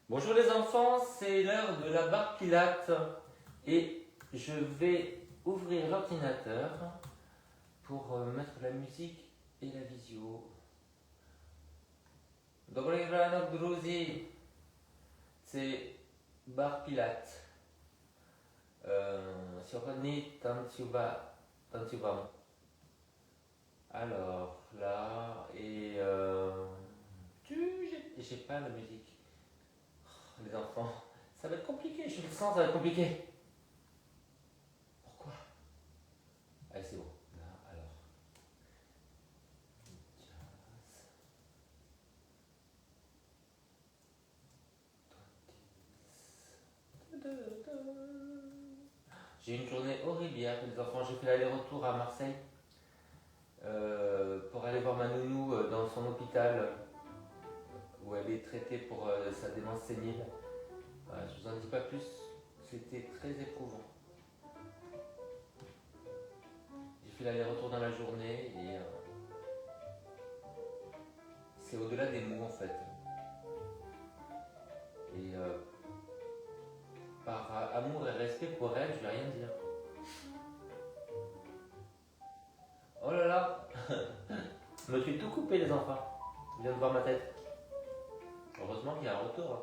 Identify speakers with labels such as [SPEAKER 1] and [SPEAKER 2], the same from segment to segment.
[SPEAKER 1] Bonjour les enfants, c'est l'heure de la barre Pilate et je vais ouvrir l'ordinateur pour mettre la musique et la visio. Dobry ranok druzy, c'est barre Pilate. Сегодня танцевам. Alors là, j'ai pas la musique. Les enfants, ça va être compliqué, je le sens, ça va être compliqué. Pourquoi? Allez, c'est bon. Là, alors. J'ai eu une journée horrible hier, les enfants. J'ai fait l'aller-retour à Marseille pour aller voir ma nounou dans son hôpital où elle est traitée pour sa démence sénile. Voilà, je vous en dis pas plus, c'était très éprouvant. J'ai fait l'aller-retour dans la journée et c'est au-delà des mots en fait. Et par amour et respect pour elle, je vais rien dire. Oh là là, je me suis tout coupé les enfants. Je viens de voir ma tête. Heureusement qu'il y a un retour. Hein.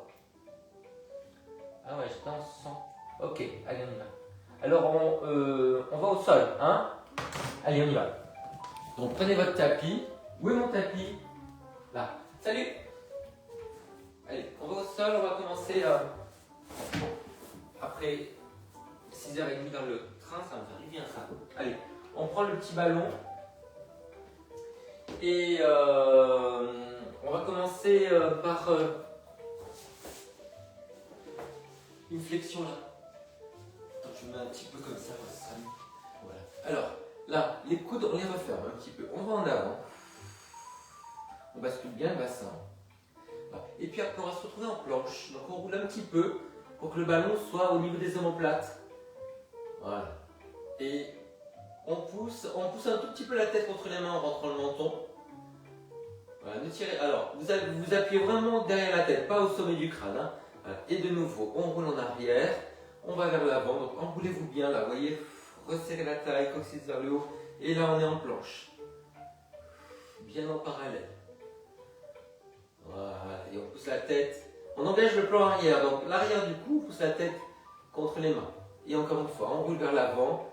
[SPEAKER 1] Ah ouais, j'étais en sang. Ok, allez on y va. Alors on va au sol, hein? Allez on y va. Donc prenez votre tapis. Où est mon tapis? Là. Salut. Allez, on va au sol, on va commencer après 6h30 dans le train, ça va me faire du bien ça. Allez, on prend le petit ballon et on va commencer par une flexion là. Attends, je mets un petit peu comme ça, ça sera mieux. Voilà. Alors, là, les coudes, on les referme un petit peu. On va en avant. On bascule bien le bassin. Voilà. Et puis après, on va se retrouver en planche. Donc on roule un petit peu pour que le ballon soit au niveau des omoplates. Voilà. Et on pousse un tout petit peu la tête contre les mains en rentrant le menton. Voilà, ne tirez. Alors, vous appuyez vraiment derrière la tête, pas au sommet du crâne. Hein. Voilà. Et de nouveau, on roule en arrière, on va vers l'avant. Donc enroulez-vous bien là, vous voyez, resserrez la taille, coccyx vers le haut. Et là, on est en planche. Bien en parallèle. Voilà, et on pousse la tête. On engage le plan arrière. Donc l'arrière du cou, on pousse la tête contre les mains. Et encore une fois, on roule vers l'avant.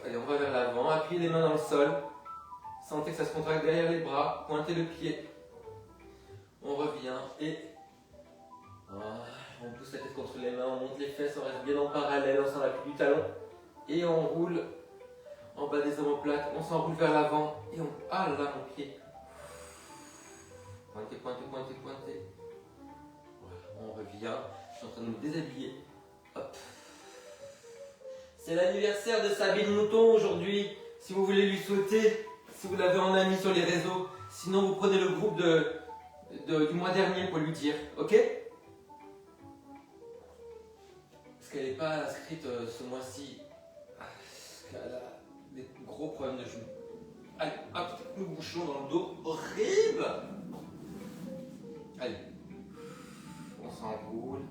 [SPEAKER 1] Allez, on va vers l'avant. Appuyez les mains dans le sol. Sentez que ça se contracte derrière les bras. Pointez le pied. On revient et on pousse la tête contre les mains. On monte les fesses. On reste bien en parallèle. On sent l'appui du talon. Et on roule en bas des omoplates. On s'enroule vers l'avant. Et on... Ah là, mon pied. Pointez, pointez, pointez, pointez. Voilà, on revient. Je suis en train de me déshabiller. Hop. C'est l'anniversaire de Sabine Mouton aujourd'hui. Si vous voulez lui souhaiter, si vous l'avez en ami sur les réseaux, sinon vous prenez le groupe du mois dernier pour lui dire, ok? Parce qu'elle n'est pas inscrite ce mois-ci. Parce qu'elle a des gros problèmes de genoux. Allez, un petit coup de bouchon dans le dos. Horrible! Allez, on s'enroule.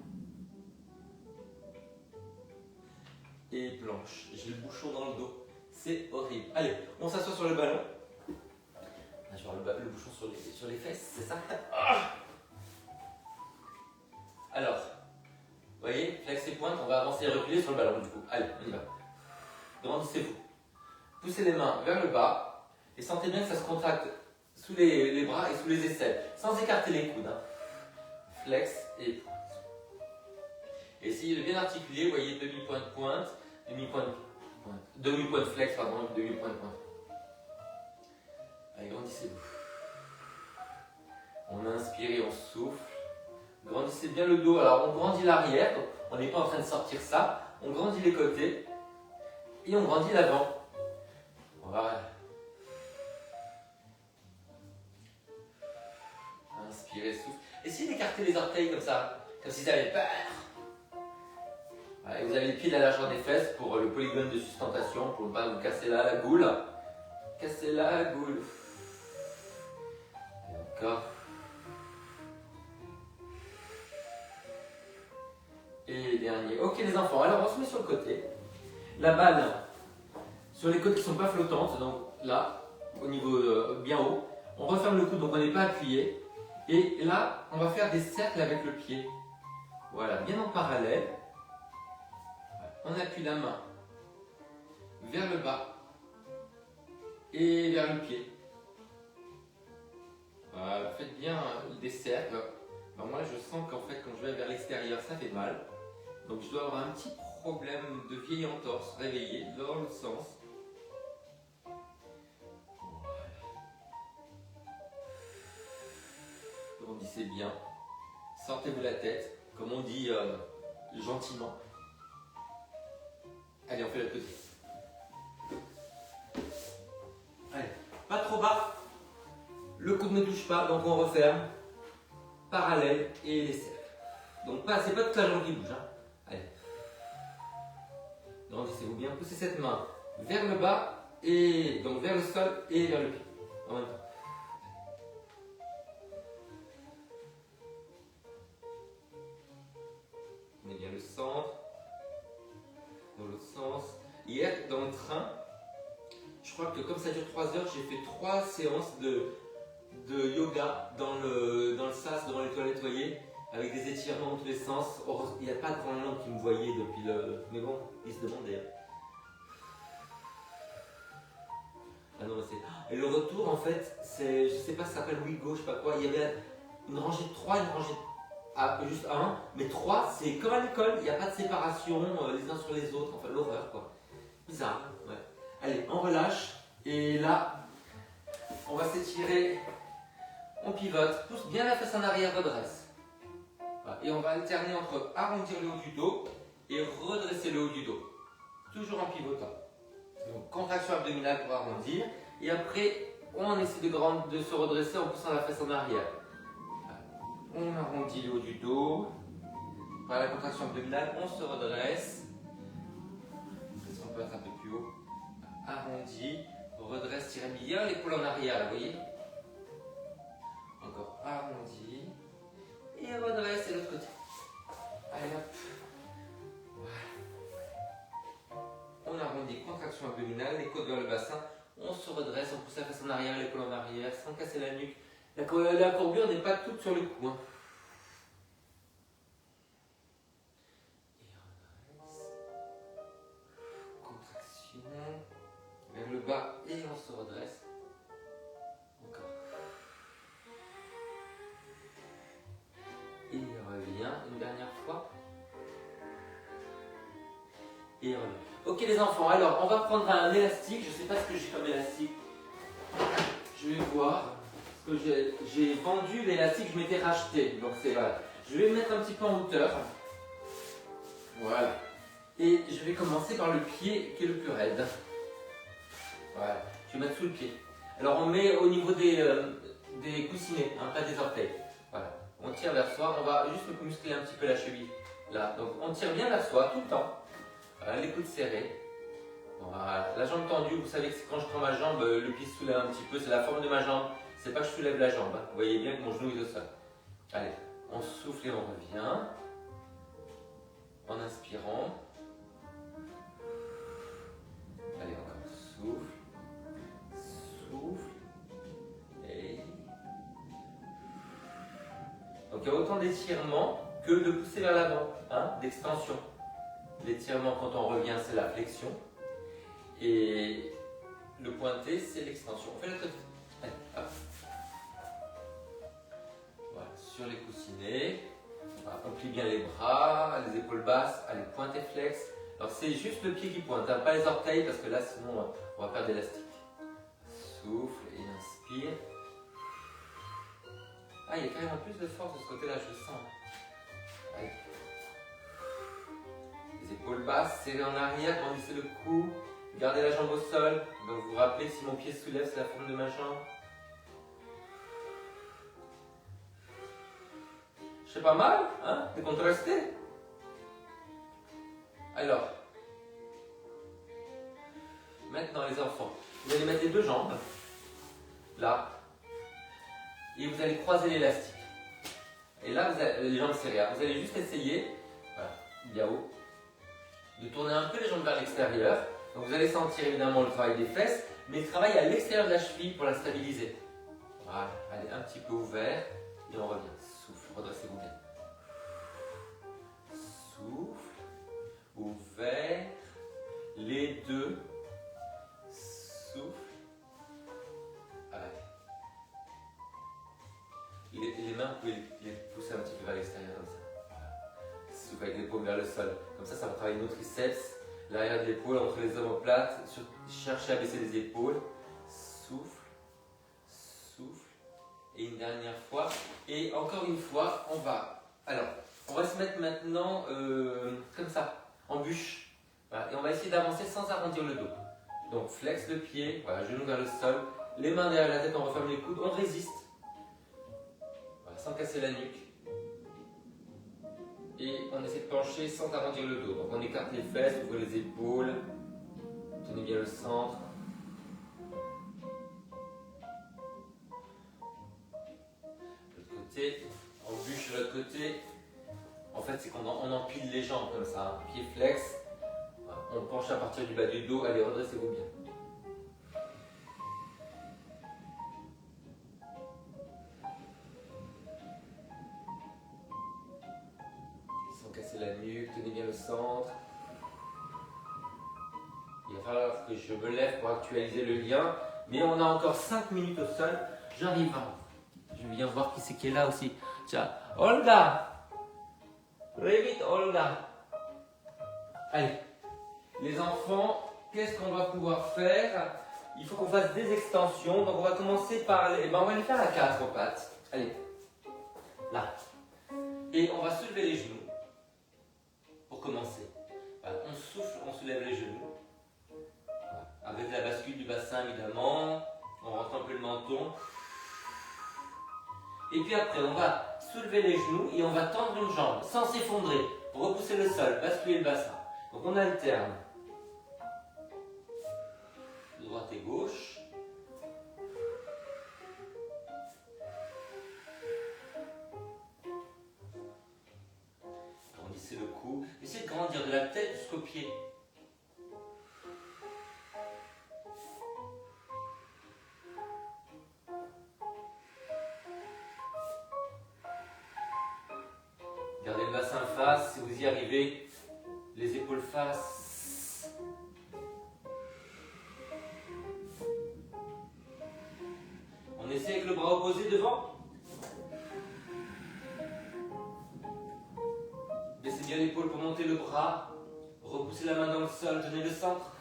[SPEAKER 1] Et planche. J'ai le bouchon dans le dos. C'est horrible. Allez, on s'assoit sur le ballon. Je vais avoir le bouchon sur les fesses, c'est ça? Alors, vous voyez, flex et pointe, on va avancer et reculer sur le ballon du coup. Allez, on y va. Grandissez-vous. Poussez les mains vers le bas et sentez bien que ça se contracte sous les bras et sous les aisselles, sans écarter les coudes. Hein. Flex et pointe. Essayez de bien articuler, vous voyez, demi-pointe pointe, demi-pointe flex, pardon, demi-pointe pointe. Allez, grandissez-vous. On inspire et on souffle. Grandissez bien le dos. Alors, on grandit l'arrière, donc on n'est pas en train de sortir ça. On grandit les côtés et on grandit l'avant. Voilà. Inspirez, souffle. Essayez d'écarter les orteils comme ça, comme si ça avait peur. Voilà, et vous avez les pieds de la largeur des fesses pour le polygone de sustentation, pour ne pas vous casser là la goule. Cassez là la goule. Et encore. Et dernier. Ok les enfants, alors on se met sur le côté. La balle sur les côtes qui ne sont pas flottantes, donc là, au niveau bien haut. On referme le coude, donc on n'est pas appuyé. Et là, on va faire des cercles avec le pied. Voilà, bien en parallèle. On appuie la main vers le bas et vers le pied. Voilà, faites bien des cercles. Alors moi, je sens qu'en fait, quand je vais vers l'extérieur, ça fait mal. Donc je dois avoir un petit problème de vieille entorse réveillé dans l'autre sens. Rebondissez bien. Sortez-vous la tête, comme on dit gentiment. Allez, on fait la petite. Allez, pas trop bas. Le coude ne touche pas, donc on referme. Parallèle et les cercles. Donc c'est pas toute la jambe qui bouge. Hein. Allez. Grandissez-vous bien. Poussez cette main vers le bas et donc vers le sol et vers le pied. En même temps. On met bien le centre. Dans l'autre sens. Hier, dans le train, je crois que comme ça dure 3 heures, j'ai fait 3 séances de yoga dans le sas devant les toilettes nettoyées avec des étirements dans tous les sens. Il n'y a pas de grand monde qui me voyait depuis le... Mais bon, ils se demandaient. Ah non, c'est... Et le retour, en fait, c'est... Je sais pas, ça s'appelle Ouigo, je sais pas quoi. Il y avait une rangée de 3, une rangée juste un. Mais 3, c'est comme à l'école. Il n'y a pas de séparation les uns sur les autres. Enfin, l'horreur, quoi. Bizarre, ouais. Allez, on relâche. Et là, on va s'étirer. On pivote, pousse bien la fesse en arrière, redresse. Voilà. Et on va alterner entre arrondir le haut du dos et redresser le haut du dos. Toujours en pivotant. Donc contraction abdominale pour arrondir. Et après, on essaie de se redresser en poussant la fesse en arrière. Voilà. On arrondit le haut du dos. Par la contraction abdominale, on se redresse. On peut être un peu plus haut. Arrondi, redresse, tirez bien l'épaule en arrière, vous voyez. Encore arrondi et redresse de l'autre côté. Allez hop. Voilà. On arrondit, contraction abdominale, les côtes vers le bassin. On se redresse, on pousse la face en arrière, l'épaule en arrière, sans casser la nuque. La courbure n'est pas toute sur le cou. Hein. Et redresse. Contraction. Vers le bas et on se redresse. Encore. Et revient une dernière fois. Et revient. Ok les enfants, alors on va prendre un élastique. Je ne sais pas ce que j'ai comme élastique. Je vais voir. Parce que j'ai vendu l'élastique que je m'étais racheté. Donc c'est voilà. Je vais me mettre un petit peu en hauteur. Voilà. Et je vais commencer par le pied qui est le plus raide. Voilà. Je vais mettre sous le pied. Alors on met au niveau des coussinets, hein, pas des orteils. Voilà. On tire vers soi, on va juste muscler un petit peu la cheville. Là, donc on tire bien vers soi tout le temps. Voilà, les coudes serrés. Voilà. La jambe tendue, vous savez que quand je prends ma jambe, le pied se soulève un petit peu, c'est la forme de ma jambe. C'est pas que je soulève la jambe, hein. Vous voyez bien que mon genou est au sol. Allez, on souffle et on revient. En inspirant. Allez, encore souffle. Souffle. Et... Donc il y a autant d'étirements que de pousser vers l'avant, hein, d'extension. L'étirement quand on revient, c'est la flexion. Et le pointé, c'est l'extension. On fait la tête. Allez, hop. Voilà, sur les coussinets. Voilà, on plie bien les bras, les épaules basses. Allez, pointe et flex. Alors c'est juste le pied qui pointe, hein, pas les orteils parce que là sinon on va perdre d'élastique. Souffle et inspire. Ah, il y a quand même plus de force de ce côté-là, je le sens. Allez. Les épaules basses, serrées en arrière, grandissez le cou. Gardez la jambe au sol. Donc vous vous rappelez que si mon pied se soulève, c'est la forme de ma jambe. C'est pas mal, hein, de contraster. Alors, maintenant les enfants, vous allez mettre les deux jambes, là, et vous allez croiser l'élastique. Et là, vous avez les jambes serrées. Vous allez juste essayer, voilà, bien haut. De tourner un peu les jambes vers l'extérieur. Donc vous allez sentir évidemment le travail des fesses, mais le travail à l'extérieur de la cheville pour la stabiliser. Voilà, allez, un petit peu ouvert et on revient. Souffle, redressez-vous bien. Souffle, ouvert, les deux. Souffle. Allez. Les mains, vous pouvez les pousser un petit peu vers l'extérieur comme ça. Souffle avec les paumes vers le sol. Comme ça va travailler nos triceps, l'arrière de l'épaule entre les omoplates. Cherchez à baisser les épaules. Souffle, souffle. Et une dernière fois. Et encore une fois, on va se mettre maintenant comme ça, en bûche. Voilà. Et on va essayer d'avancer sans arrondir le dos. Donc flex le pied, voilà, genou vers le sol. Les mains derrière la tête, on referme les coudes, on résiste. Voilà, sans casser la nuque. Et on essaie de pencher sans arrondir le dos. Donc on écarte les fesses, ouvrez les épaules. Tenez bien le centre. L'autre côté, on bûche de l'autre côté. En fait, c'est qu'on empile les jambes comme ça. Hein. Pied flex. Voilà. On penche à partir du bas du dos. Allez, redressez-vous bien. Sans casser la nuque, tenez bien le centre. Il va falloir que je me lève pour actualiser le lien. Mais on a encore 5 minutes au sol. J'arrive. Je viens voir qui c'est qui est là aussi. Tiens, Olga! Très vite, Olga! Allez, les enfants, qu'est-ce qu'on va pouvoir faire? Il faut qu'on fasse des extensions. Donc on va commencer par on va les faire à 4 pattes. Allez, là. Et on va soulever les genoux pour commencer. Voilà, on souffle, on soulève les genoux. Voilà. Avec la bascule du bassin évidemment. On rentre un peu le menton. Et puis après, on va soulever les genoux et on va tendre une jambe sans s'effondrer pour repousser le sol, basculer le bassin. Donc on alterne. Droite et gauche. Grandissez le cou. Essayez de grandir de la tête jusqu'aux pieds. Gardez le bassin face, si vous y arrivez, les épaules face. On essaie avec le bras opposé devant. Baissez bien l'épaule pour monter le bras. Repoussez la main dans le sol, tenez le centre.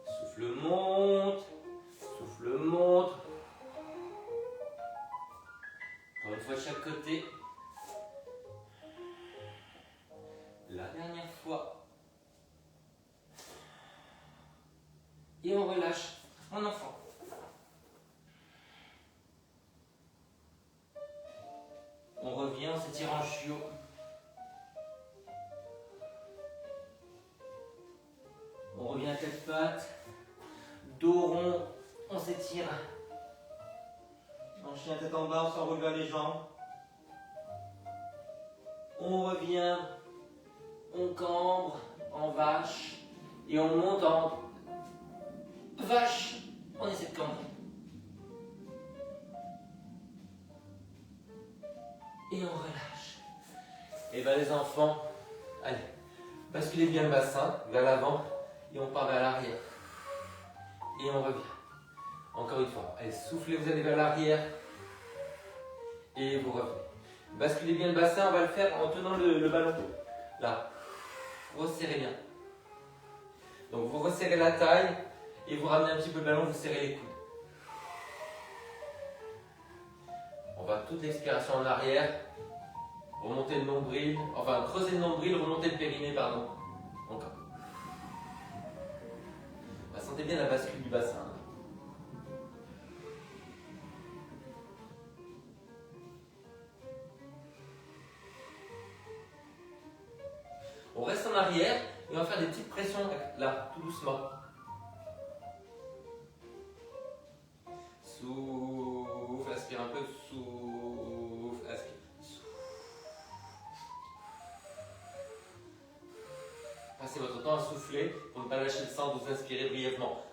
[SPEAKER 1] Souffle monte, souffle monte. Encore une fois de chaque côté. La dernière fois. Et on relâche mon enfant. On revient, on s'étire en chiot. On revient à quatre pattes. Dos rond, on s'étire. En chien tête en bas, on s'enroule vers les jambes. On revient, on cambre en vache et on monte en vache. On essaie de cambrer. Et on relâche. Et bien les enfants, allez, basculez bien le bassin vers l'avant et on part vers l'arrière. Et on revient. Encore une fois, allez, soufflez, vous allez vers l'arrière et vous revenez. Basculez bien le bassin, on va le faire en tenant le ballon. Là, resserrez bien. Donc vous resserrez la taille et vous ramenez un petit peu le ballon, vous serrez les coudes. On va toute l'expiration en arrière, remonter le nombril, enfin creuser le nombril, remonter le périnée, pardon. Encore. Sentez bien la bascule du bassin. On reste en arrière et on va faire des petites pressions là, tout doucement. Souffle, aspire un peu, souffle, aspire. temps à souffler pour ne pas lâcher le sang, vous inspirez brièvement.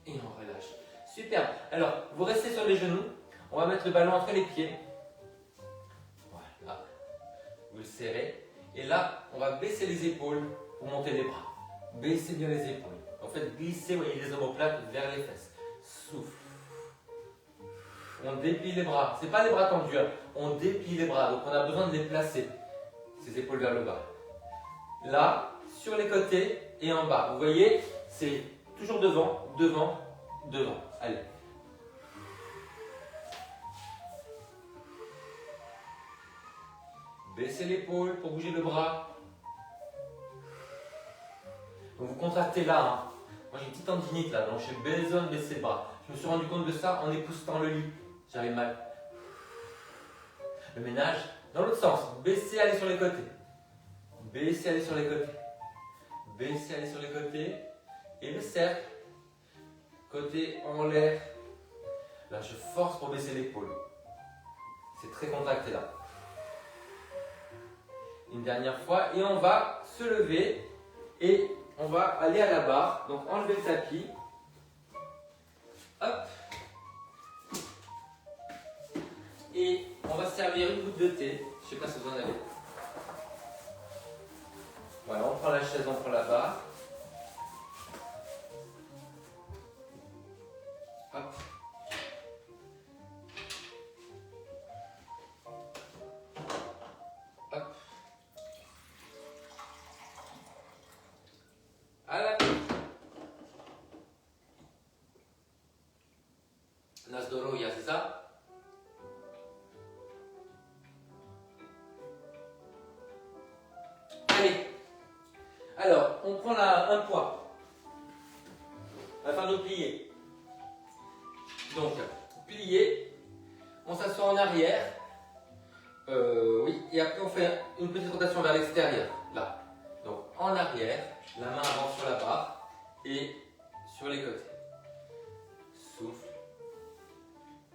[SPEAKER 1] Et on relâche. Super. Alors, vous restez sur les genoux. On va mettre le ballon entre les pieds. Voilà. Vous le serrez. Et là, on va baisser les épaules pour monter les bras. Baissez bien les épaules. En fait, glissez, voyez les omoplates vers les fesses. Souffle. On déplie les bras. Ce n'est pas les bras tendus. Hein. On déplie les bras. Donc, on a besoin de les placer. Ces épaules vers le bas. Là, sur les côtés et en bas. Vous voyez, c'est toujours devant, devant, devant. Allez. Baissez l'épaule pour bouger le bras. Donc vous contractez là. Hein. Moi j'ai une petite tendinite là, donc j'ai besoin de baisser le bras. Je me suis rendu compte de ça en époussetant le lit. J'avais mal. Le ménage, dans l'autre sens. Baissez, allez sur les côtés. Baissez, allez sur les côtés. Baissez, allez sur les côtés. Et le cercle. Côté en l'air. Là je force pour baisser l'épaule. C'est très contracté là. Une dernière fois. Et on va se lever. Et on va aller à la barre. Donc enlevez le tapis. Hop. Et on va servir une goutte de thé. Je ne sais pas si vous en avez. Voilà, on prend la chaise, on prend la barre. Hop. Hop. À la gauche. Nazdoroya, c'est ça? Allez. Alors, on prend un poids afin de plier. Donc, plier, on s'assoit en arrière. Oui, et après on fait une petite rotation vers l'extérieur. Là. Donc, en arrière, la main avance sur la barre et sur les côtés. Souffle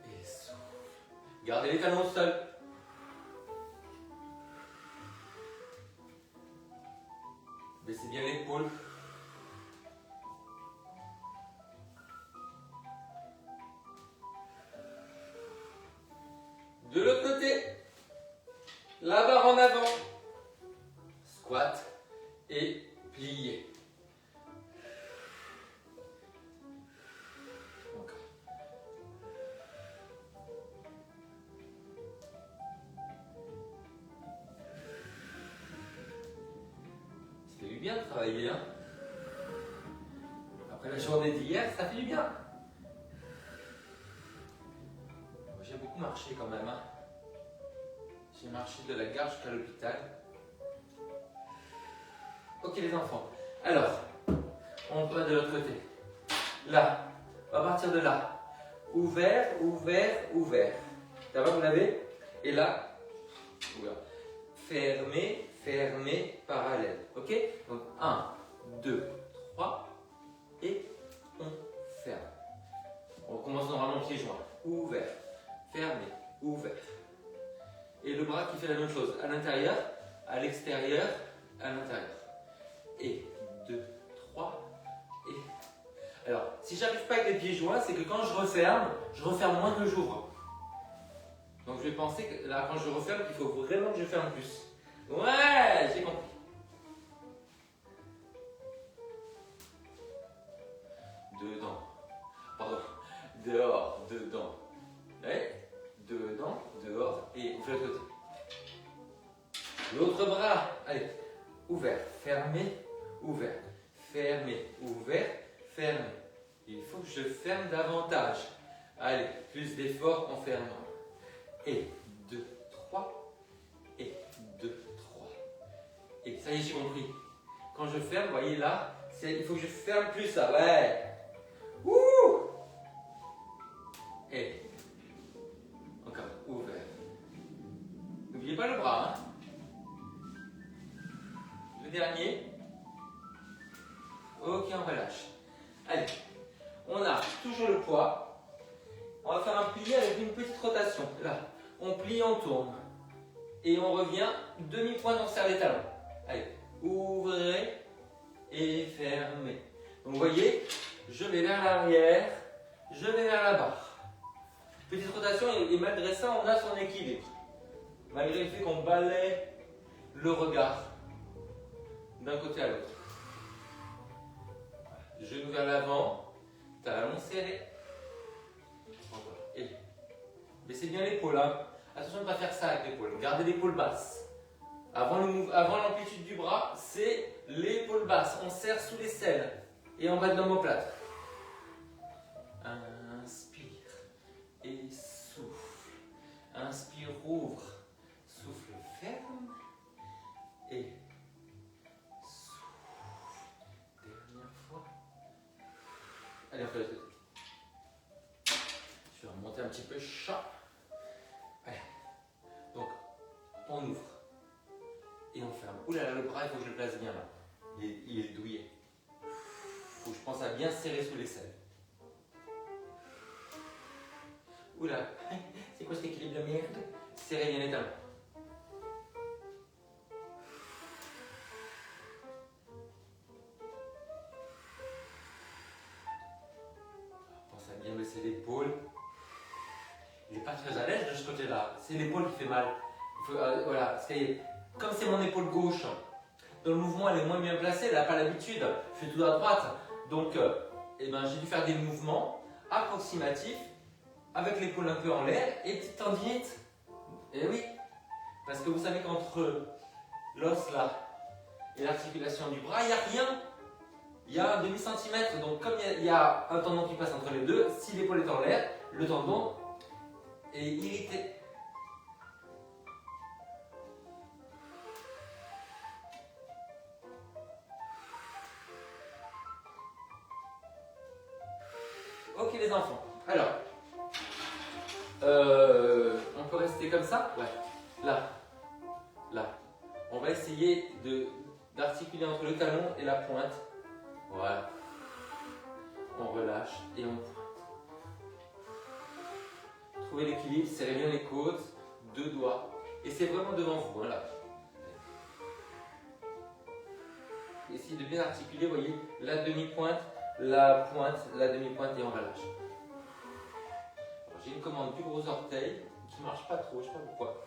[SPEAKER 1] et souffle. Gardez les talons au sol. Baissez bien l'épaule. De l'autre côté, la barre en avant. Squat et plié. Encore. Ça fait du bien de travailler, hein? Après la journée d'hier, ça fait du bien. J'ai beaucoup marché quand même, hein? J'ai marché de la gare jusqu'à l'hôpital. Ok les enfants. Alors, on va de l'autre côté. Là, on va partir de là. Ouvert, ouvert, ouvert. Ça va, vous l'avez? Et là, ouvert. Fermé, fermé, parallèle. Ok? Donc 1, 2, 3 et on ferme. On commence normalement pieds joints. Ouvert, fermé, ouvert. Et le bras qui fait la même chose, à l'intérieur, à l'extérieur, à l'intérieur. Et 2, 3, et... Alors, si j'arrive pas avec les pieds joints, c'est que quand je referme moins que j'ouvre. Donc je vais penser que là, quand je referme, qu'il faut vraiment que je ferme plus. Ouais, j'ai compris. Dedans. Pardon. Dehors, dedans. Ouais. Dedans, dehors et ouvre le côté. L'autre bras, allez, ouvert, fermé, ouvert, fermé, ouvert, fermé. Il faut que je ferme davantage. Allez, plus d'effort en fermant. Et 2, 3, et 2, 3. Et ça y est, j'ai compris. Quand je ferme, vous voyez là, il faut que je ferme plus ça, ouais. Ouh. Et encore, ouvert. N'oubliez pas le bras, hein. Le dernier. Ok, on relâche. Allez, on a toujours le poids. On va faire un pli avec une petite rotation. Là, on plie, on tourne. Et on revient, demi-pointe, on serre les talons. Allez, ouvrez et fermez. Donc vous voyez, je vais vers l'arrière, je vais vers la barre. Petite rotation et malgré ça, on a son équilibre. Malgré le fait qu'on balaie le regard d'un côté à l'autre. Genou vers l'avant, talons serrés. Encore. Et baissez bien l'épaule. Hein. Attention de ne pas faire ça avec l'épaule. Gardez l'épaule basse. Avant l'amplitude du bras, c'est l'épaule basse. On serre sous l'aisselle et en bas de l'omoplate. Inspire et souffle. Inspire, ouvre. Souffle, ferme. Et souffle. Dernière fois. Allez, on fait la tête. Je vais remonter un petit peu. Chat. Allez. Donc, on ouvre. Et on ferme. Ouh là là, le bras, il faut que je le place bien là. Il est douillet. Il faut que je pense à bien serrer sous l'aisselle. Ouh là, c'est quoi cet équilibre de merde? Serrez bien les talons. Pense à bien baisser l'épaule. Il n'est pas très à l'aise de ce côté-là. C'est l'épaule qui fait mal. Il faut, voilà, parce que comme c'est mon épaule gauche, dans le mouvement elle est moins bien placée, elle n'a pas l'habitude, je fais tout à droite. Donc j'ai dû faire des mouvements approximatifs avec l'épaule un peu en l'air et petite tendinite. Et oui, parce que vous savez qu'entre l'os là et l'articulation du bras, il n'y a rien. Il y a un demi-centimètre. Donc comme il y a un tendon qui passe entre les deux, si l'épaule est en l'air, le tendon est irrité. Ok les enfants, alors, on peut rester comme ça? Ouais, là, là. On va essayer d'articuler entre le talon et la pointe. Voilà. On relâche et on pointe. Trouvez l'équilibre, serrez bien les côtes, deux doigts. Et c'est vraiment devant vous, voilà. Essayez de bien articuler, vous voyez, la demi-pointe, la pointe, la demi-pointe et on relâche. J'ai une commande du gros orteil qui ne marche pas trop, je ne sais pas pourquoi.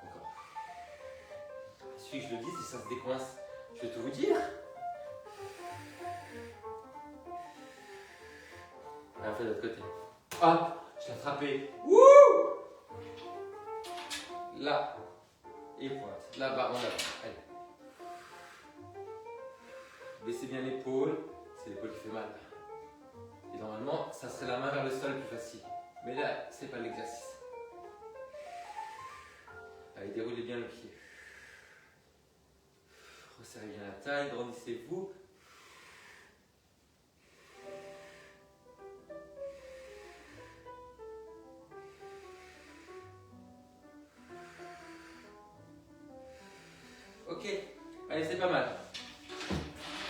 [SPEAKER 1] Encore. Il suffit que je le dise, si ça se décoince, je vais tout vous dire. Allez, on fait de l'autre côté. Ah, je l'ai attrapé. Wouh! Là. Et pointe. Là-bas, en avant. Allez. Baissez bien l'épaule. C'est l'épaule qui fait mal. Et normalement, ça serait la main vers le sol plus facile. Mais là, c'est pas l'exercice. Allez, déroulez bien le pied. Resserrez bien la taille, grandissez-vous. Ok, allez, c'est pas mal.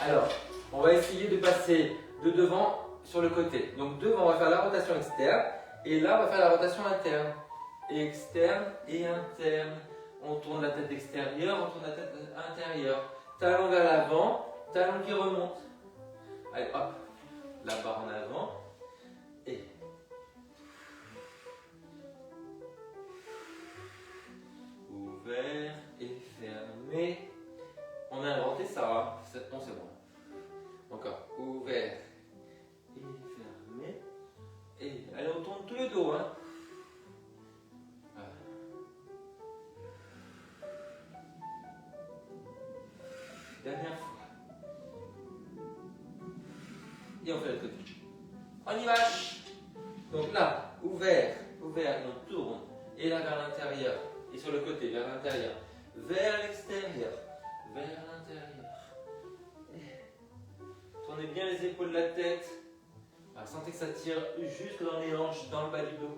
[SPEAKER 1] Alors, on va essayer de passer de devant sur le côté. Donc devant, on va faire la rotation externe. Et là, on va faire la rotation interne. Externe et interne. On tourne la tête extérieure, on tourne la tête intérieure. Talon vers l'avant, talon qui remonte. Allez, hop, la barre en avant. Et ouvert et fermé. On a inventé ça, hein. Non, c'est bon. Encore, ouvert et fermé. Et allez, on tourne tout le dos, hein. Voilà. Dernière fois. Et on fait le côté. On y va. Donc là, ouvert, ouvert, et on tourne. Et là vers l'intérieur. Et sur le côté, vers l'intérieur. Vers l'extérieur. Vers l'intérieur. Tournez bien les épaules de la tête. Alors, sentez que ça tire jusque dans les hanches, dans le bas du dos.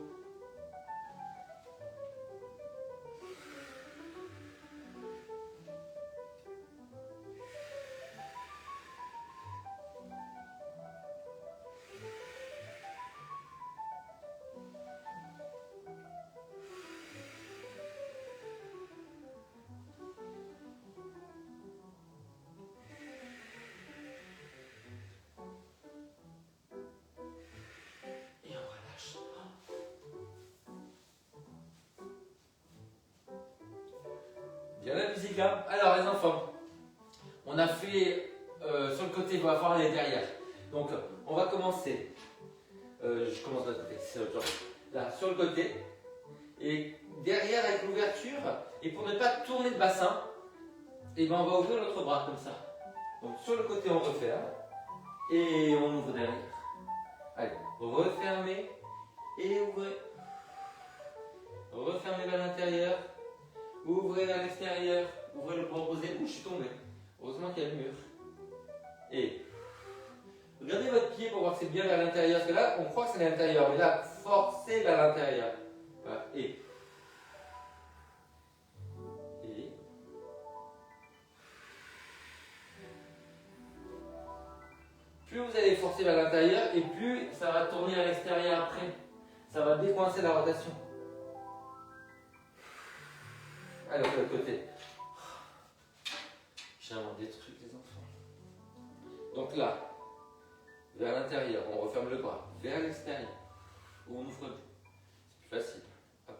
[SPEAKER 1] Bien la musique là. Alors les enfants, on a fait sur le côté, on va voir les derrière. Donc on va commencer. Je commence de l'autre côté, c'est l'autre genre. Là, sur le côté. Et derrière avec l'ouverture, et pour ne pas tourner le bassin, et ben on va ouvrir l'autre bras comme ça. Donc sur le côté on referme et on ouvre derrière. Allez, refermez et ouvrez. Refermez vers l'intérieur, ouvrez vers l'extérieur, ouvrez le bras opposé. Ouh, je suis tombé. Heureusement qu'il y a le mur. Et regardez votre pied pour voir que c'est bien vers l'intérieur. Parce que là, on croit que c'est à l'intérieur, mais là, forcez vers l'intérieur. Voilà. Et plus vous allez forcer vers l'intérieur et plus ça va tourner à l'extérieur après. Ça va décoincer la rotation. Allez, de l'autre côté. J'ai inventé des trucs, les enfants. Donc là, vers l'intérieur, on referme le bras. Vers l'extérieur, où on ouvre le. C'est plus facile. Hop.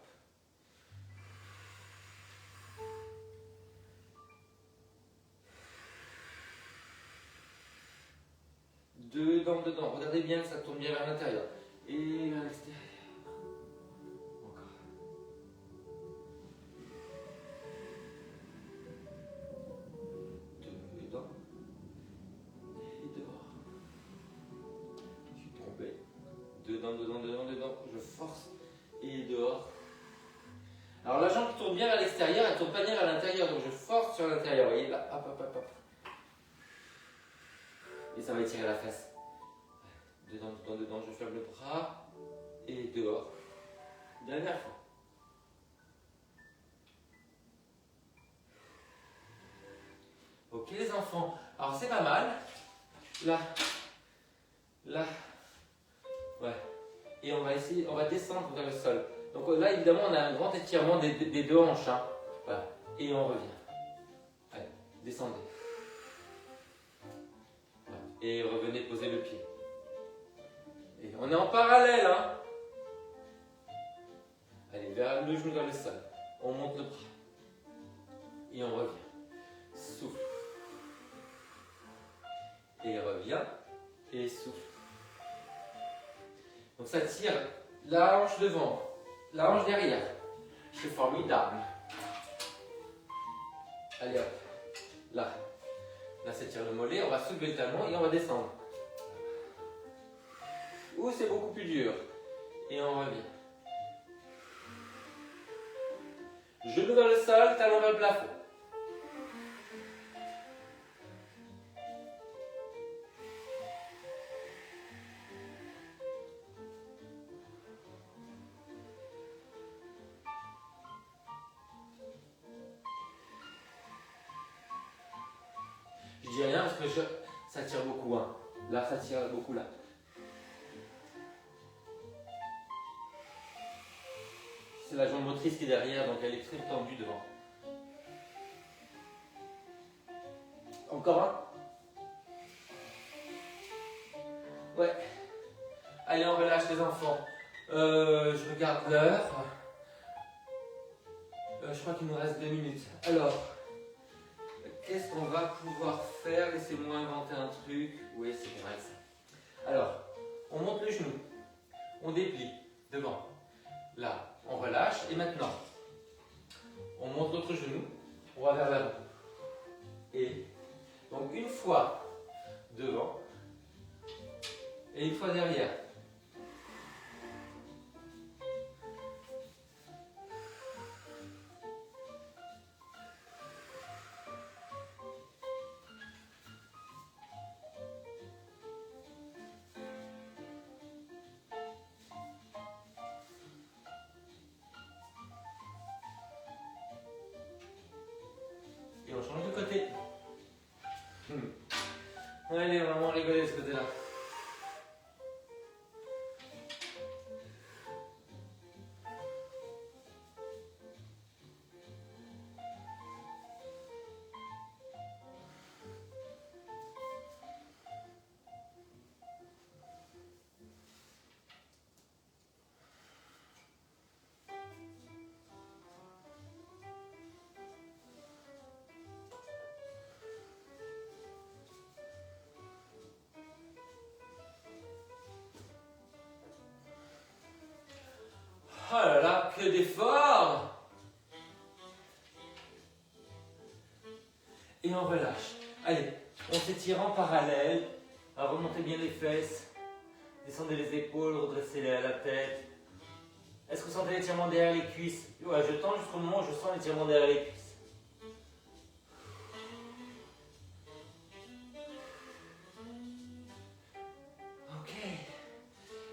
[SPEAKER 1] Dedans, dedans. Regardez bien que ça tourne bien vers l'intérieur. Et vers l'extérieur. Encore. Dedans. Et dehors. Je suis trompé. Dedans, dedans, dedans, dedans. Je force. Et dehors. Alors la jambe qui tourne bien vers l'extérieur, elle tourne pas bien vers l'intérieur. Donc je force sur l'intérieur. Vous voyez là. Hop, hop, hop, hop. Et ça va étirer la face. Dedans, dedans, dedans, je ferme le bras. Et dehors. Dernière fois. Ok les enfants. Alors c'est pas mal. Là. Là. Ouais. Et on va essayer, on va descendre vers le sol. Donc là évidemment on a un grand étirement des deux hanches. Hein. Voilà. Et on revient. Allez, descendez. Et revenez poser le pied. Et on est en parallèle, hein. Allez, vers le genou vers le sol. On monte le bras. Et on revient. Souffle. Et revient. Et souffle. Donc ça tire la hanche devant, la hanche derrière. C'est formidable. Allez hop. Là. Là, ça tire le mollet, on va soulever le talon et on va descendre. Ou c'est beaucoup plus dur. Et on revient. Genou vers le sol, talon vers le plafond. Je dis rien parce que ça tire beaucoup. Hein. Là, ça tire beaucoup là. C'est la jambe motrice qui est derrière, donc elle est très tendue devant. Encore un. Ouais. Allez, on relâche les enfants. Je regarde l'heure. Je crois qu'il nous reste 2 minutes. Alors, qu'est-ce qu'on va pouvoir faire? Laissez-moi inventer un truc. Oui, c'est vrai ça. Alors, on monte le genou. On déplie devant. Là. On relâche et maintenant, on monte l'autre genou, on va vers l'avant. Et donc une fois devant et une fois derrière. Et on change de côté. Allez, on va vraiment rigoler de ce côté-là. peu d'effort. Et on relâche. Allez, on s'étire en parallèle. Remontez bien les fesses. Descendez les épaules, redressez la tête. Est-ce que vous sentez l'étirement derrière les cuisses? Ouais, je tends jusqu'au moment où je sens l'étirement derrière les cuisses. Ok.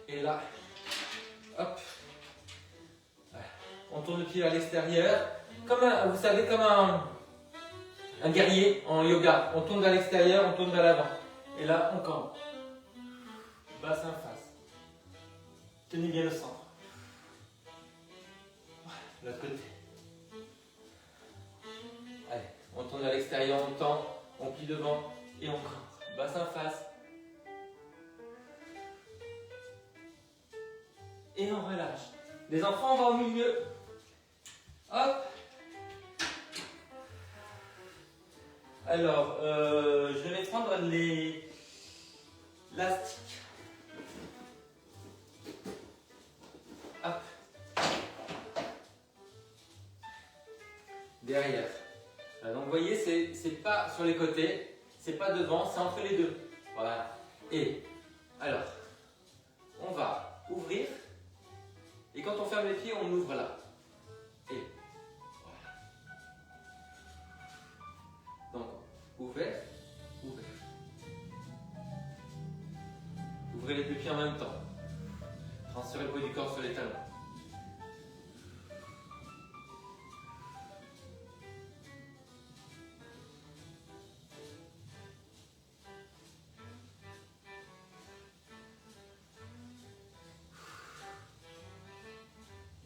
[SPEAKER 1] Et là, hop. On tourne le pied vers l'extérieur. Comme un, vous savez, comme un guerrier en yoga. On tourne vers l'extérieur, on tourne vers l'avant. Et là, on campe. Bassin face. Tenez bien le centre. L'autre côté. Allez, on tourne vers l'extérieur, on tend, on plie devant et on campe. Bassin face. Et on relâche. Les enfants, on va au milieu. Hop. Alors, je vais prendre l'élastique. Hop. Derrière. Donc vous voyez, c'est pas sur les côtés, c'est pas devant, c'est entre les deux. Voilà. Et alors, on va ouvrir. Et quand on ferme les pieds, on ouvre là. Et voilà. Donc, ouvert, ouvert. Ouvrez les deux pieds en même temps. Transférez le poids du corps sur les talons.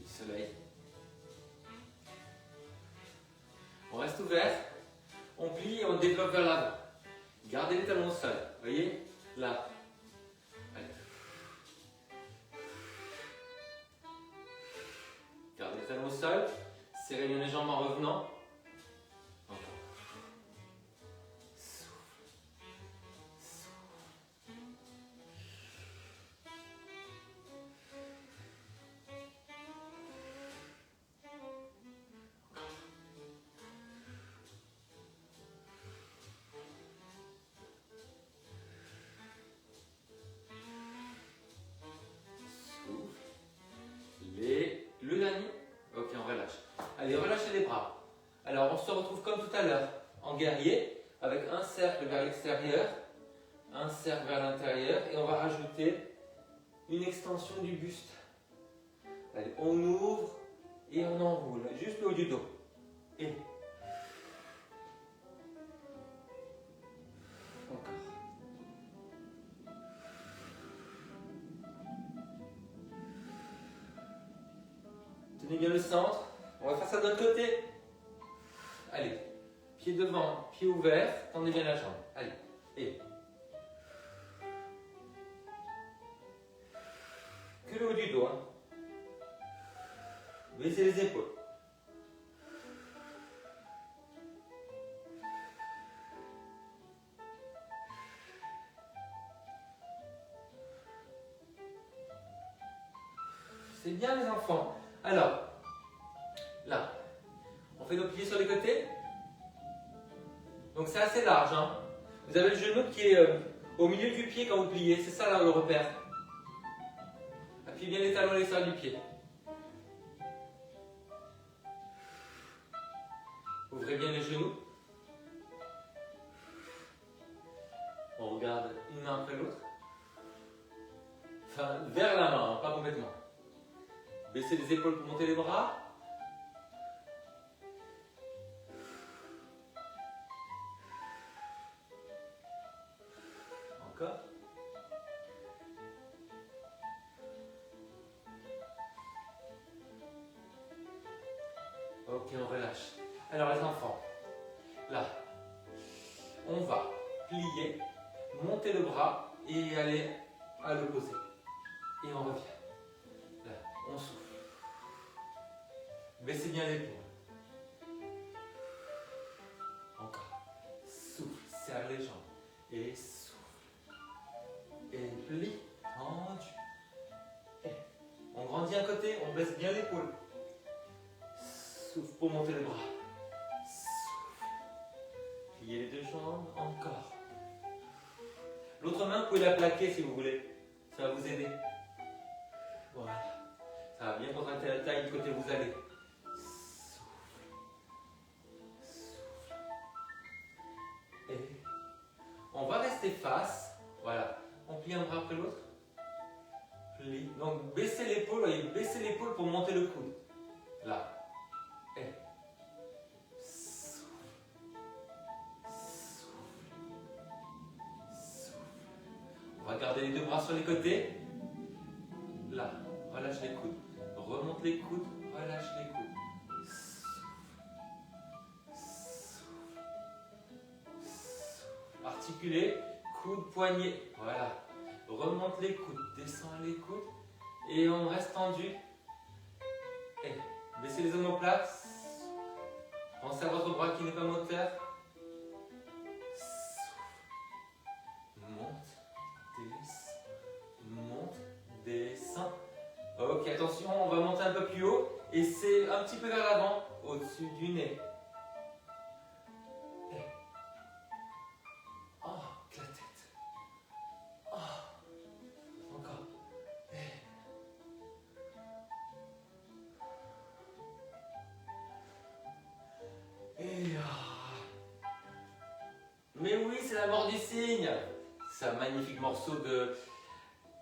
[SPEAKER 1] Soleil. On reste ouvert, on plie et on développe vers l'avant. Gardez les talons au sol, voyez, là. Allez. Gardez les talons au sol, serrez bien les jambes en revenant. Encore. Souffle. Souffle. Le dernier. Ok, on relâche. Allez, relâchez les bras. Alors, on se retrouve comme tout à l'heure, en guerrier, avec un cercle vers l'extérieur, un cercle vers l'intérieur, et on va rajouter une extension du buste. Allez, on ouvre et on enroule, juste le haut du dos. Et encore. Tenez bien le centre. On va faire ça de l'autre côté. Allez, pied devant, pied ouvert, tendez bien la jambe. Allez, et que le haut du dos. Baissez les épaules. C'est bien les enfants. Alors, là, on fait nos pieds sur les côtés. Donc c'est assez large. Hein. Vous avez le genou qui est au milieu du pied quand vous pliez. C'est ça là le repère. Appuyez bien les talons à l'extérieur du pied. Ouvrez bien les genoux. On regarde une main après l'autre. Enfin, vers la main, hein, pas complètement. Baissez les épaules pour monter les bras. Encore. Ok, on relâche. Alors les enfants, là, on va plier, monter le bras et aller à l'opposé. Et on revient. Là, on souffle. Baissez bien l'épaule. Encore. Souffle, serre les jambes. Et souffle. Et plie, tendu. Et on grandit un côté, on baisse bien l'épaule. Souffle pour monter les bras. Souffle. Pliez les deux jambes. Encore. L'autre main, vous pouvez la plaquer si vous voulez. Ça va vous aider. Voilà. Ça va bien contracter la taille du côté où vous allez. Souffle. Souffle. Et on va rester face. Voilà. On plie un bras après l'autre. Plie. Donc baissez l'épaule, voyez, baissez l'épaule pour monter le coude. Là. Et souffle. Souffle. Souffle. On va garder les deux bras sur les côtés. Là. Relâche les coudes. Remonte les coudes. Relâche les coudes. Souffle. Souffle. Souffle. Articulez. Coude, poignet. Voilà. Remonte les coudes. Descends les coudes. Et on reste tendu. Et baissez les omoplates. Pensez à votre bras qui n'est pas moteur. Souffle. Monte. Descend. Monte. Descend. Ok, attention, on va monter un peu plus haut. Et c'est un petit peu vers l'avant. Au-dessus du nez. Et. Oh, la tête. Oh. Encore. Et mais oui, c'est la mort du cygne. C'est un magnifique morceau de...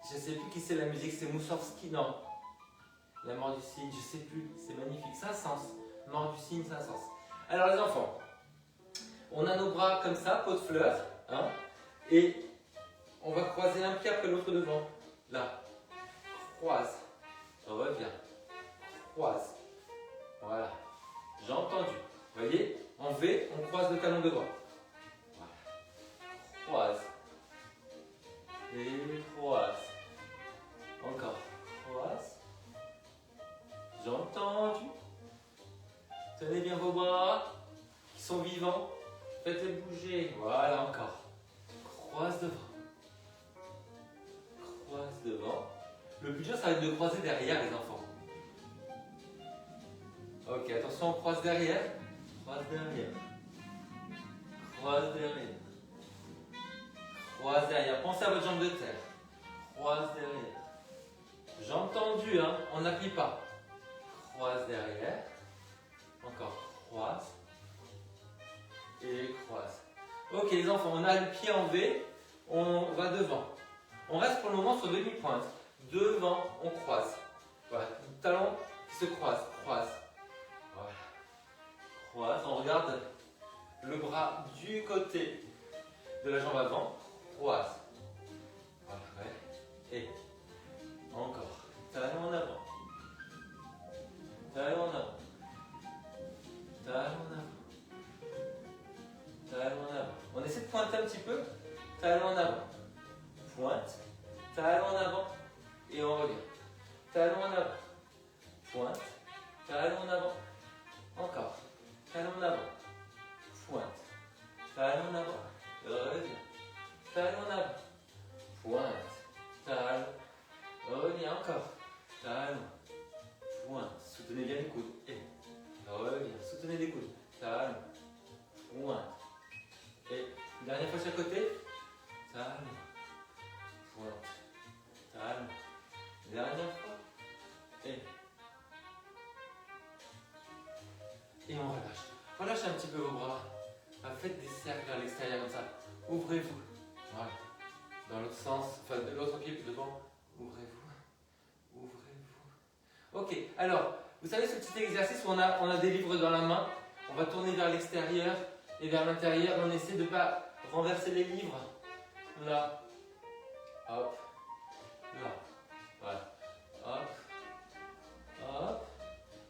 [SPEAKER 1] Je ne sais plus qui c'est la musique, c'est Moussorski, non. La mort du cygne, je ne sais plus. C'est magnifique, ça a un sens. Mort du cygne, ça a un sens. Alors les enfants, on a nos bras comme ça, peau de fleur. Hein, et on va croiser un pied après l'autre devant. Là. Croise. Reviens. Croise. Voilà. J'ai entendu. Vous voyez, en V, on croise le talon devant. Voilà. Croise. Et croise. Encore. Croise. J'ai entendu. Tenez bien vos bras qui sont vivants. Faites-les bouger. Voilà, encore. Croise devant. Croise devant. Le plus dur, ça va être de croiser derrière, les enfants. Ok, attention, on croise derrière. Croise derrière. Croise derrière. Croise derrière. Pensez à votre jambe de terre. Croise derrière. Jambe tendue, hein. On n'appuie pas. Croise derrière. Encore. Croise. Et croise. Ok, les enfants, on a le pied en V. On va devant. On reste pour le moment sur demi-pointe. Devant, on croise. Voilà. Talon qui se croise. Croise. Voilà. Croise. On regarde le bras du côté de la jambe avant. Croise. Voilà. Ouais. Et encore. Talon en avant. Talon en avant. Talon en avant. Talon en avant. On essaie de pointer un petit peu. Talon en avant. Pointe. Talon en avant. Et on revient. Talon en avant. Pointe. Talon en avant. Encore. Talon en avant. Pointe. Talon en avant. Revient. Talon en avant. Pointe. Talon. Revient encore. Talon. Pointe. Soutenez bien les coudes. Et revient. Soutenez les coudes. Talon. Pointe. Et dernière fois sur le côté. Talon. Pointe. Talon. Dernière fois. Et on relâche. Relâchez un petit peu vos bras. Faites des cercles vers l'extérieur comme ça. Ouvrez-vous. Voilà. Dans l'autre sens, enfin de l'autre pied devant. Ouvrez-vous. Ouvrez-vous. Ok, alors, vous savez ce petit exercice où on a des livres dans la main. On va tourner vers l'extérieur et vers l'intérieur. On essaie de ne pas renverser les livres. Là. Hop. Là. Voilà. Hop. Hop.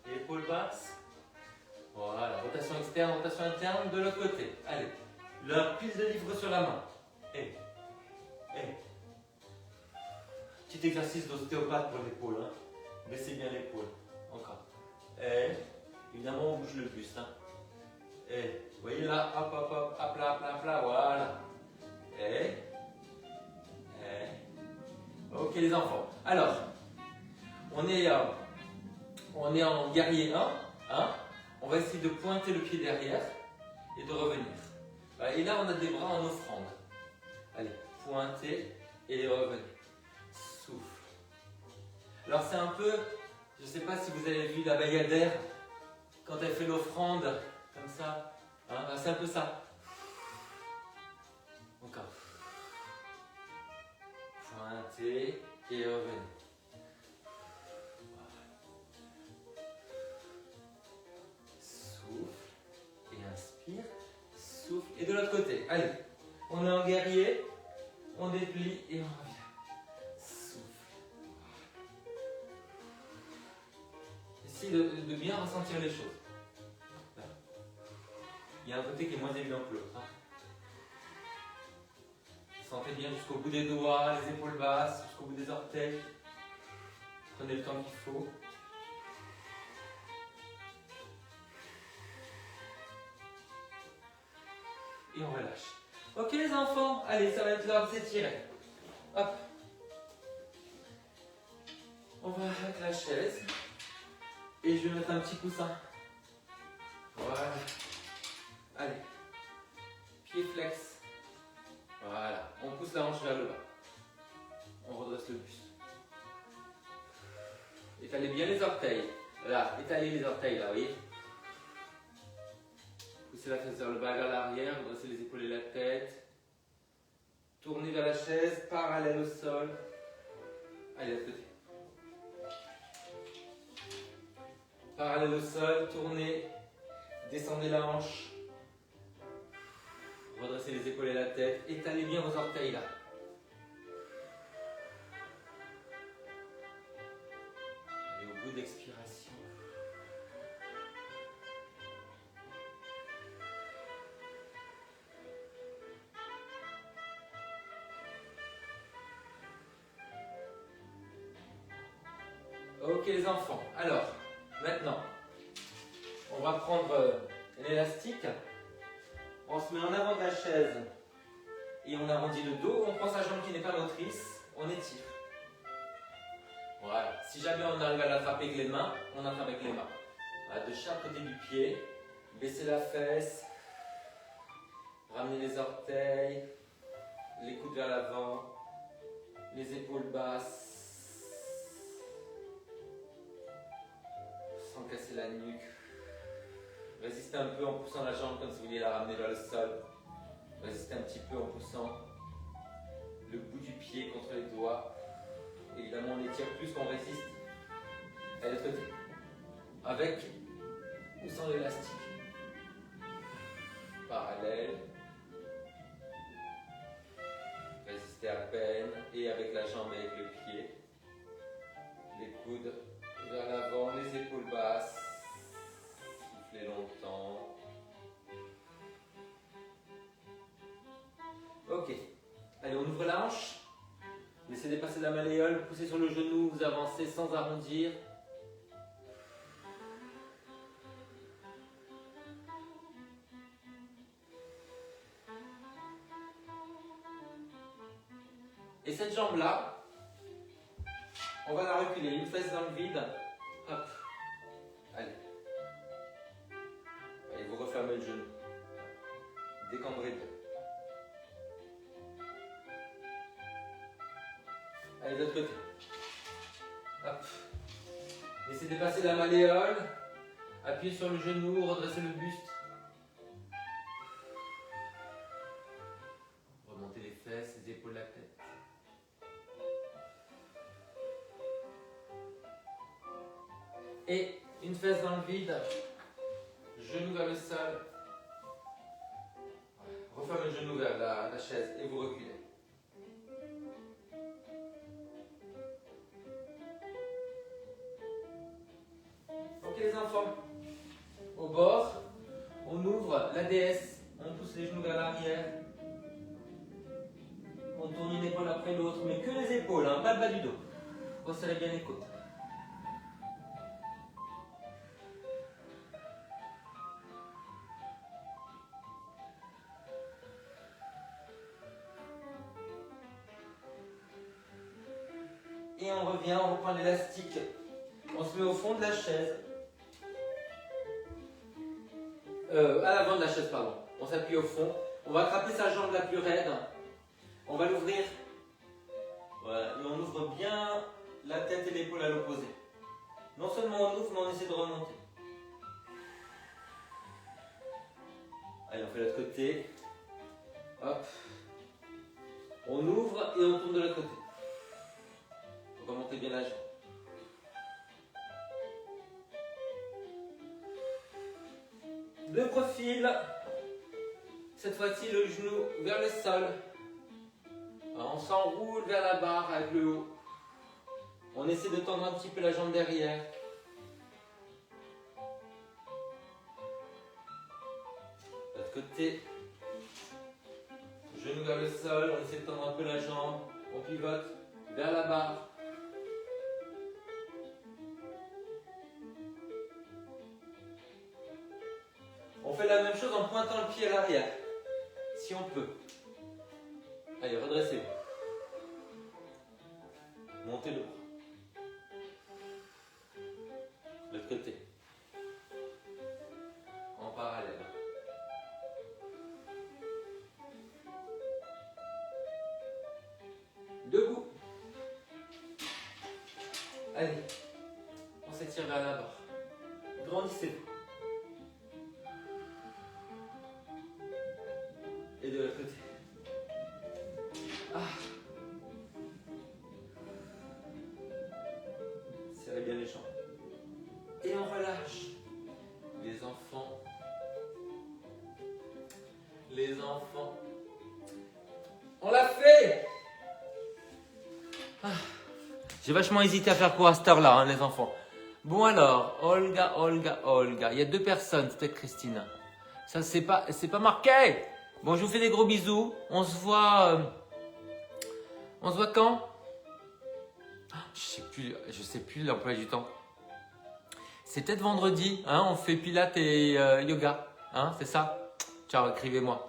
[SPEAKER 1] Épaules basses. Voilà. Rotation externe, rotation interne de l'autre côté. Allez. La pile de livres sur la main. Et. Petit exercice d'ostéopathe pour l'épaule. Hein. Baissez bien l'épaule. Encore. Et. Évidemment, on bouge le buste. Hein. Et. Vous voyez là. Hop, hop, hop. Hop là, hop là, hop là. Voilà. Et. Ok les enfants. Alors, on est en guerrier 1. Hein. On va essayer de pointer le pied derrière et de revenir. Voilà, et là, on a des bras en offrande. Allez, pointer et revenir. Souffle. Alors c'est un peu, je ne sais pas si vous avez vu la Bayadère, quand elle fait l'offrande, comme ça. Hein, c'est un peu ça. Encore. Pointer et revenir. Souffle et inspire. Souffle. Et de l'autre côté. Allez, on est en guerrier, on déplie et on revient. Souffle. Essayez de bien ressentir les choses. Là. Il y a un côté qui est moins évident que l'autre. Hein. Sentez bien jusqu'au bout des doigts, les épaules basses, jusqu'au bout des orteils. Prenez le temps qu'il faut. Et on relâche. Ok les enfants, allez, ça va être l'heure de s'étirer. Hop. On va mettre la chaise. Et je vais mettre un petit coussin. Voilà. Allez. Pied flex. Voilà, on pousse la hanche vers le bas. On redresse le buste. Étalez bien les orteils. Là, étalez les orteils là, vous voyez. Poussez la tête vers le bas, vers l'arrière, redressez les épaules et la tête. Tournez vers la chaise, parallèle au sol. Allez, de l'autre côté. Parallèle au sol, tournez, descendez la hanche. Redressez les épaules et la tête. Étalez bien vos orteils là. Allez au bout d'expiration. Ok les enfants. Alors, maintenant, on va prendre l'élastique. On se met en avant de la chaise et on arrondit le dos. On prend sa jambe qui n'est pas motrice, on étire. Voilà. Si jamais on arrive à l'attraper avec les mains, on attrape avec les mains. Voilà, de chaque côté du pied, baissez la fesse, ramenez les orteils, les coudes vers l'avant, les épaules basses, sans casser la nuque. Résistez un peu en poussant la jambe comme si vous vouliez la ramener vers le sol. Résistez un petit peu en poussant le bout du pied contre les doigts. Évidemment, on étire plus qu'on résiste. Allez, de l'autre côté. Avec ou sans l'élastique. Parallèle. Résistez à peine. Et avec la jambe et avec le pied. Les coudes vers l'avant, les épaules basses. Soufflez longtemps. Ok. Allez, on ouvre la hanche. Laissez dépasser la malléole. Poussez sur le genou. Vous avancez sans arrondir. Et cette jambe-là, on va la reculer. Une fesse dans le vide. Hop. Allez. Et vous refermez le genou. Décambrez bien. Allez, de l'autre côté. Hop. Laissez dépasser la malléole. Appuyez sur le genou, redressez le buste. Remontez les fesses, les épaules, la tête. Et une fesse dans le vide. Genou vers le sol. Refermez le genou vers la chaise et vous reculez. Ok les enfants, au bord, on ouvre la déesse, on pousse les genoux vers l'arrière. On tourne une épaule après l'autre, mais que les épaules, hein, pas le bas du dos. Resserrez bien les côtes. Et on revient, on reprend l'élastique. On se met au fond de la chaise. à l'avant de la chaise, pardon. On s'appuie au fond. On va attraper sa jambe la plus raide. On va l'ouvrir. Voilà, et on ouvre bien la tête et l'épaule à l'opposé. Non seulement on ouvre, mais on essaie de remonter. Allez, on fait l'autre côté. Hop. On ouvre et on tourne de l'autre côté. On remonter bien la jambe. De profil. Cette fois-ci, le genou vers le sol. On s'enroule vers la barre avec le haut. On essaie de tendre un petit peu la jambe derrière. De l'autre côté. Genou vers le sol, on essaie de tendre un peu la jambe. On pivote vers la barre. On fait la même chose en pointant le pied à l'arrière. Si on peut. Allez, redressez-vous. Montez le bras. L'autre côté. En parallèle. Debout. Allez. On s'étire vers la barre. Grandissez-vous. Et de l'autre côté. Serrez bien les jambes. Et on relâche. Les enfants. Les enfants. On l'a fait. J'ai vachement hésité à faire quoi à cette heure-là, hein, les enfants. Bon alors, Olga. Il y a 2 personnes, c'est peut-être Christine. Ça, c'est pas marqué. Bon, je vous fais des gros bisous. On se voit quand? Je sais plus l'emploi du temps. C'est peut-être vendredi, hein, on fait pilates et yoga, hein, c'est ça? Ciao, écrivez-moi.